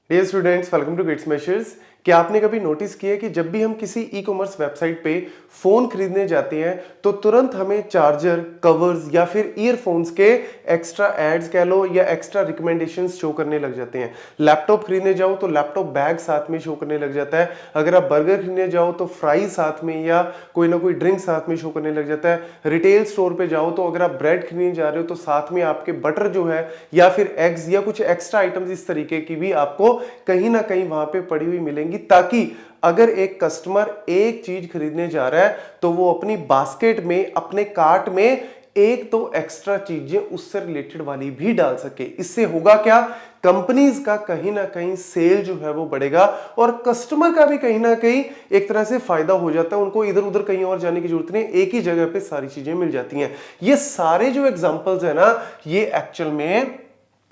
Dear students, welcome to kids measures. क्या आपने कभी नोटिस किया कि जब भी हम किसी ई कॉमर्स वेबसाइट पे फोन खरीदने जाते हैं तो तुरंत हमें चार्जर, कवर्स या फिर ईयरफोन्स के एक्स्ट्रा एड्स कह लो या एक्स्ट्रा रिकमेंडेशंस शो करने लग जाते हैं। लैपटॉप खरीदने जाओ तो लैपटॉप बैग साथ में शो करने लग जाता है। अगर आप बर्गर खरीदने जाओ तो फ्राइज साथ में या कोई ना कोई ड्रिंक साथ में शो करने लग जाता है। रिटेल स्टोर पे जाओ तो अगर आप ब्रेड खरीदने जा रहे हो तो साथ में आपके बटर जो है या फिर एग्स या कुछ एक्स्ट्रा आइटम्स इस तरीके की भी आपको कहीं ना कहीं वहां पे पड़ी हुई मिलेंगी, ताकि अगर एक कस्टमर एक चीज खरीदने जा रहा है तो वो अपनी बास्केट में, अपने कार्ट में एक तो एक्स्ट्रा चीजें उससे रिलेटेड वाली भी डाल सके। इससे होगा क्या, कंपनीज का कहीं ना कहीं सेल जो है वो बढ़ेगा और कस्टमर का भी कहीं ना कहीं एक तरह से फायदा हो जाता है। उनको इधर उधर कहीं और जाने की जरूरत नहीं, एक ही जगह पे सारी चीजें मिल जाती हैं। ये सारे जो एग्जांपल्स है ना, ये एक्चुअल में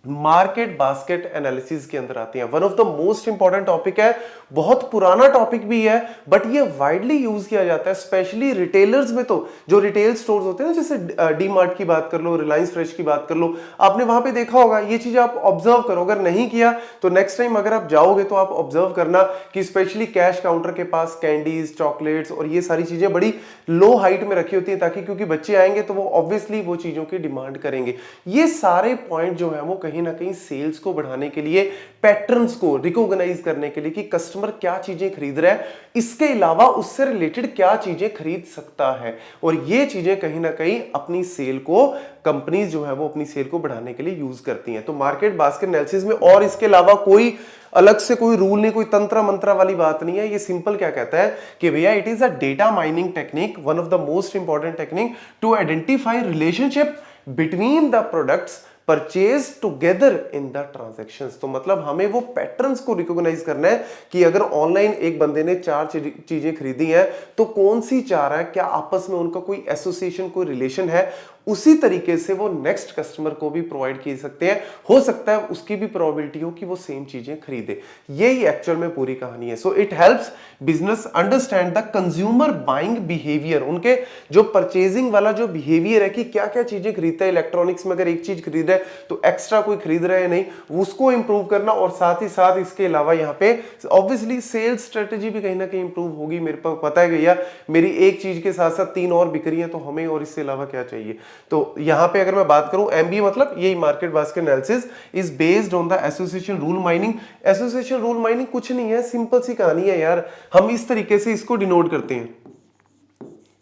मार्केट बास्केट एनालिसिस के अंदर आती हैं। One of the most important topic है, बहुत पुराना टॉपिक भी है, बट ये वाइडली यूज किया जाता है स्पेशली रिटेलर्स में। तो जो रिटेल स्टोर्स होते हैं ना, जैसे डी मार्ट की बात कर लो, रिलायंस फ्रेश की बात कर लो, आपने वहां पे देखा होगा। ये चीज आप ऑब्जर्व करो, अगर नहीं किया तो नेक्स्ट टाइम अगर आप जाओगे तो आप ऑब्जर्व करना कि स्पेशली कैश काउंटर के पास कैंडीज, चॉकलेट्स और ये सारी चीजें बड़ी लो हाइट में रखी होती है, ताकि क्योंकि बच्चे आएंगे तो वो ऑब्वियसली वो चीजों की डिमांड करेंगे। ये सारे पॉइंट जो है वो कहीं ना कहीं सेल्स को बढ़ाने के लिए, पैटर्न्स को रिकॉग्नाइज करने के लिए कि कस्टमर क्या चीजें खरीद रहा है, इसके अलावा उससे रिलेटेड क्या चीजें खरीद सकता है। और ये चीजें कहीं ना कहीं अपनी सेल को, कंपनीज जो है वो अपनी सेल को बढ़ाने के लिए यूज करती हैं। तो मार्केट बास्केट एनालिसिस में और इसके अलावा कोई अलग से कोई रूल नहीं, कोई तंत्र मंत्र वाली बात नहीं है। ये सिंपल क्या कहता है कि भैया it is a data mining technique, one of the most important technique to identify relationship between the products purchase together in the transactions. तो मतलब हमें वो पैटर्न्स को रिकॉग्नाइज करना है कि अगर ऑनलाइन एक बंदे ने चार चीजें खरीदी हैं तो कौन सी चार है, क्या आपस में उनका कोई एसोसिएशन, कोई रिलेशन है। उसी तरीके से वो नेक्स्ट कस्टमर को भी प्रोवाइड कर सकते हैं। हो सकता है उसकी भी प्रोबेबिलिटी हो कि वो सेम चीजें खरीदे। यही एक्चुअल में पूरी कहानी है। So it helps business understand the consumer buying behaviour, उनके जो परचेजिंग वाला जो बिहेवियर है कि क्या क्या चीजें खरीदता है। इलेक्ट्रॉनिक्स में अगर एक चीज खरीद रहा है तो एक्स्ट्रा कोई खरीद रहा है नहीं, उसको इंप्रूव करना। और साथ ही साथ इसके अलावा यहाँ पे ऑब्वियसली सेल्स स्ट्रेटेजी भी कहीं ना कहीं इंप्रूव होगी। मेरे पास पता है भैया मेरी एक चीज के साथ साथ तीन और बिक रही है, तो हमें और इससे अलावा क्या चाहिए। तो यहां पे अगर मैं बात करूं एमबीए मतलब यही market basket analysis is based on the association rule mining. Association rule mining कुछ नहीं है, सिंपल सी कहानी है यार। हम इस तरीके से इसको डिनोट करते हैं,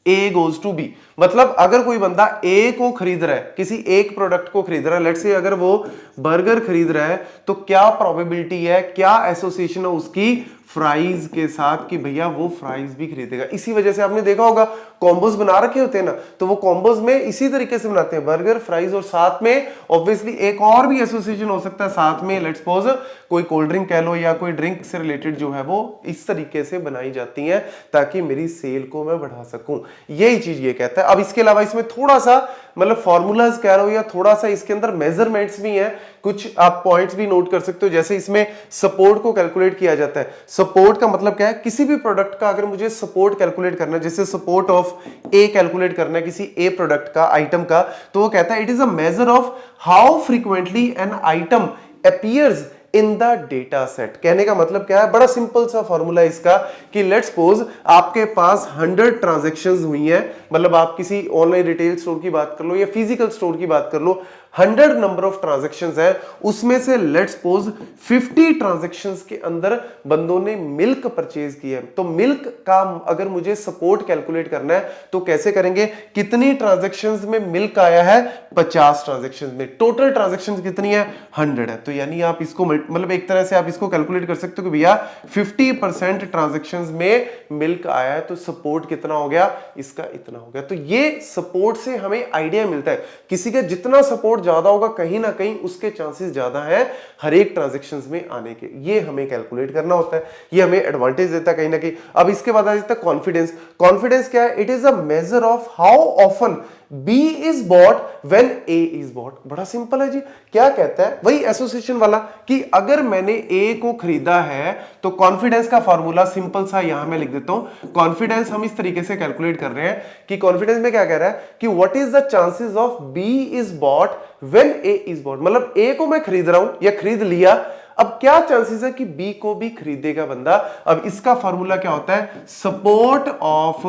A goes to B। मतलब अगर कोई बंदा A को खरीद रहा है, किसी एक प्रोडक्ट को खरीद रहा है, लेट्स से अगर वो बर्गर खरीद रहा है, तो क्या प्रोबेबिलिटी है, क्या एसोसिएशन है उसकी फ्राइज के साथ कि भैया वो फ्राइज भी खरीदेगा। इसी वजह से आपने देखा होगा कॉम्बोज बना रखे होते हैं ना, तो वो कॉम्बोज में इसी तरीके से बनाते हैं, बर्गर, फ्राइज और साथ में ऑब्वियसली एक और भी एसोसिएशन हो सकता है साथ में। लेट्स सपोज कोई कोल्ड ड्रिंक कह लो या कोई ड्रिंक से रिलेटेड जो है वो इस तरीके से बनाई जाती है ताकि मेरी सेल को मैं बढ़ा सकूं। यही चीज ये कहता है। अब इसके अलावा इसमें थोड़ा सा मतलब फॉर्मूलाज कह रहा हूं या थोड़ा सा इसके अंदर मेजरमेंट्स भी हैं, कुछ आप पॉइंट्स भी नोट कर सकते हो। जैसे इसमें सपोर्ट को कैलकुलेट किया जाता है। सपोर्ट का मतलब क्या है, किसी भी प्रोडक्ट का अगर मुझे सपोर्ट कैलकुलेट करना है, जैसे सपोर्ट ऑफ ए कैलकुलेट करना है किसी ए प्रोडक्ट का, आइटम का, तो वो कहता है it is a measure of how frequently an item appears in the data set. कहने का मतलब क्या है, बड़ा सिंपल सा फॉर्मूला इसका कि लेट्स सपोज आपके पास 100 ट्रांजैक्शंस हुई हैं, मतलब आप किसी ऑनलाइन रिटेल स्टोर की बात कर लो या फिजिकल स्टोर की बात कर लो, 100 नंबर ऑफ ट्रांजैक्शंस है, उसमें से लेट्स सपोज 50 ट्रांजैक्शंस के अंदर बंदों ने मिल्क परचेज किया है। तो मिल्क का अगर मुझे सपोर्ट कैलकुलेट करना है तो कैसे करेंगे, कितनी ट्रांजैक्शंस में मिल्क आया है, 50 ट्रांजैक्शंस में, टोटल ट्रांजैक्शंस कितनी है, 100 है। तो यानी आप इसको मतलब एक तरह से आप इसको कैलकुलेट कर सकते हो कि भैया 50% ट्रांजैक्शंस में मिल्क आया है, तो सपोर्ट कितना हो गया, इसका इतना हो गया। तो ये सपोर्ट से हमें आइडिया मिलता है, किसी का जितना सपोर्ट ज्यादा होगा कहीं ना कहीं उसके चांसेस ज्यादा हैं हर एक ट्रांजैक्शंस में आने के। ये हमें कैलकुलेट करना होता है, ये हमें एडवांटेज देता है कहीं ना कहीं। अब इसके बाद आ जाता है कॉन्फिडेंस। कॉन्फिडेंस क्या है, it is a measure of how often B is bought when A is bought। बड़ा सिंपल है जी। क्या कहता है, वही एसोसिएशन वाला कि अगर मैंने A को खरीदा है तो कॉन्फिडेंस का फॉर्मूला सिंपल सा यहां मैं लिख देता हूं। कॉन्फिडेंस हम इस तरीके से कैलकुलेट कर रहे हैं कि कॉन्फिडेंस में क्या कह रहा है कि what is the chances of B is bought when A is bought। मतलब A को मैं खरीद रहा हूं या खरीद लिया, अब क्या चांसेस है कि बी को भी खरीदेगा बंदा? अब इसका फॉर्मूला क्या होता है? Support of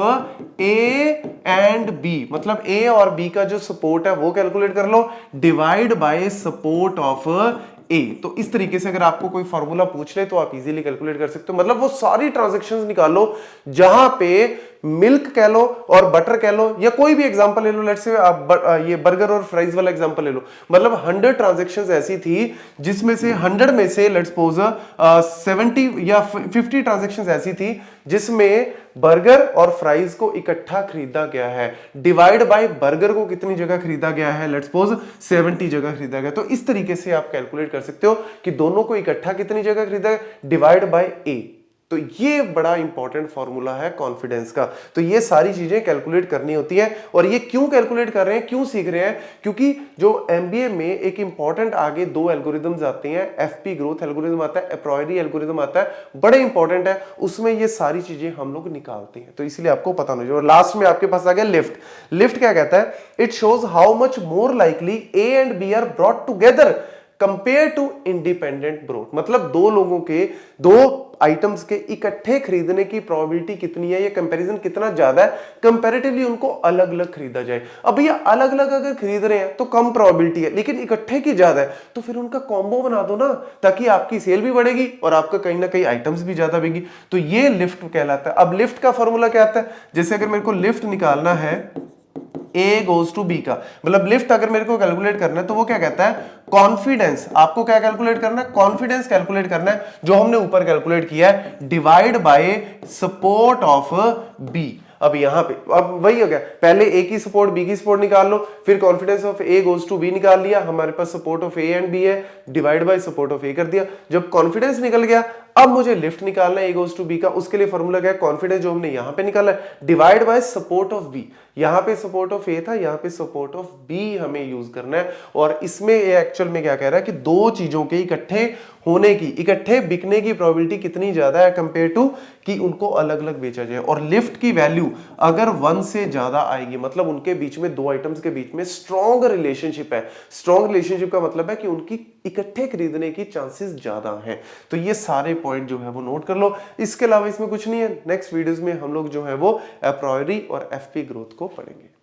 A and B, मतलब ए और बी का जो सपोर्ट है वो कैलकुलेट कर लो, डिवाइड बाय सपोर्ट ऑफ ए। तो इस तरीके से अगर आपको कोई फॉर्मूला पूछ ले तो आप इजीली कैलकुलेट कर सकते हो। मतलब वो सारी ट्रांजैक्शंस निकालो जहां पे मिल्क कह लो और बटर कह लो, या कोई भी एग्जांपल ले लो, लेट्स से आप ये बर्गर और फ्राइज वाला एग्जांपल ले लो। मतलब 100 ट्रांजैक्शंस ऐसी थी जिसमें से 100 में से लेट्स सपोज 70 या 50 ट्रांजैक्शंस ऐसी थी जिसमें बर्गर और फ्राइज को इकट्ठा खरीदा गया है, डिवाइड बाय बर्गर को कितनी जगह खरीदा गया है, लेट्स सपोज 70 जगह खरीदा गया। तो इस तरीके से आप कैलकुलेट कर सकते हो कि दोनों को इकट्ठा कितनी जगह खरीदा गया, डिवाइड बाय ए। तो ये बड़ा इंपॉर्टेंट फॉर्मूला है कॉन्फिडेंस का। तो ये सारी चीजें कैलकुलेट करनी होती है। और ये क्यों कैलकुलेट कर रहे हैं, क्यों सीख रहे हैं? क्योंकि जो एमबीए में एक इंपॉर्टेंट आगे दो एल्गोरिदम्स आते हैं, एफपी ग्रोथ एल्गोरिदम आता है, एप्रोयरी एल्गोरिदम आता है, बड़े इंपॉर्टेंट है, उसमें ये सारी चीजें हम लोग निकालते हैं। तो इसलिए आपको पता होना चाहिए। और लास्ट में आपके पास आ गया लिफ्ट। लिफ्ट क्या कहता है? It shows how much more likely A and B are brought together compare to independent growth. मतलब दो लोगों के, दो आइटम्स के इकट्ठे खरीदने की प्रोबेबिलिटी कितनी है, ये कंपैरिजन कितना ज्यादा है कंपैरेटिवली उनको अलग अलग खरीदा जाए। अब ये अलग अलग अगर खरीद रहे हैं तो कम प्रोबेबिलिटी है, लेकिन इकट्ठे की ज्यादा है, तो फिर उनका कॉम्बो बना दो ना, ताकि आपकी सेल भी बढ़ेगी और आपका कहीं ना कहीं आइटम्स भी ज्यादा बिकेगी। तो ये लिफ्ट कहलाता है। अब लिफ्ट का फॉर्मूला क्या आता है? जैसे अगर मेरे को लिफ्ट निकालना है A goes to B का, मतलब लिफ्ट अगर मेरे को कैलकुलेट करना है तो वो क्या कहता है? कॉन्फिडेंस। आपको क्या कैलकुलेट करना है? कॉन्फिडेंस कैलकुलेट करना है, जो हमने ऊपर कैलकुलेट किया है, divide by support of B। अब यहां पे अब वही हो गया, पहले ए की सपोर्ट बी की सपोर्ट निकाल लो, फिर confidence of A goes to B निकाल लिया, हमारे पास support of A and B है, divide by support of A कर दिया। जब कॉन्फिडेंस निकल गया, अब मुझे लिफ्ट निकालना है ए गोज टू बी का। उसके लिए फॉर्मूला क्या है? कॉन्फिडेंस जो हमने यहां पे निकाला है, divide by support of B. यहां पे सपोर्ट ऑफ ए था, यहां पे सपोर्ट ऑफ बी हमें यूज करना है। और इसमें ये एक्चुअल में क्या कह रहा है कि दो चीजों के इकट्ठे होने की, इकट्ठे बिकने की प्रोबेबिलिटी कितनी ज्यादा है कंपेयर टू कि उनको अलग अलग बेचा जाए। और लिफ्ट की वैल्यू अगर 1 से ज्यादा आएगी, मतलब उनके बीच में, दो आइटम्स के बीच में स्ट्रॉन्ग रिलेशनशिप है। स्ट्रॉन्ग रिलेशनशिप का मतलब है कि उनकी इकट्ठे खरीदने की चांसेस ज्यादा हैं। तो ये सारे पॉइंट जो है वो नोट कर लो। इसके अलावा इसमें कुछ नहीं है। नेक्स्ट वीडियोस में हम लोग जो है वो एप्रोयरी और एफपी ग्रोथ को पढ़ेंगे।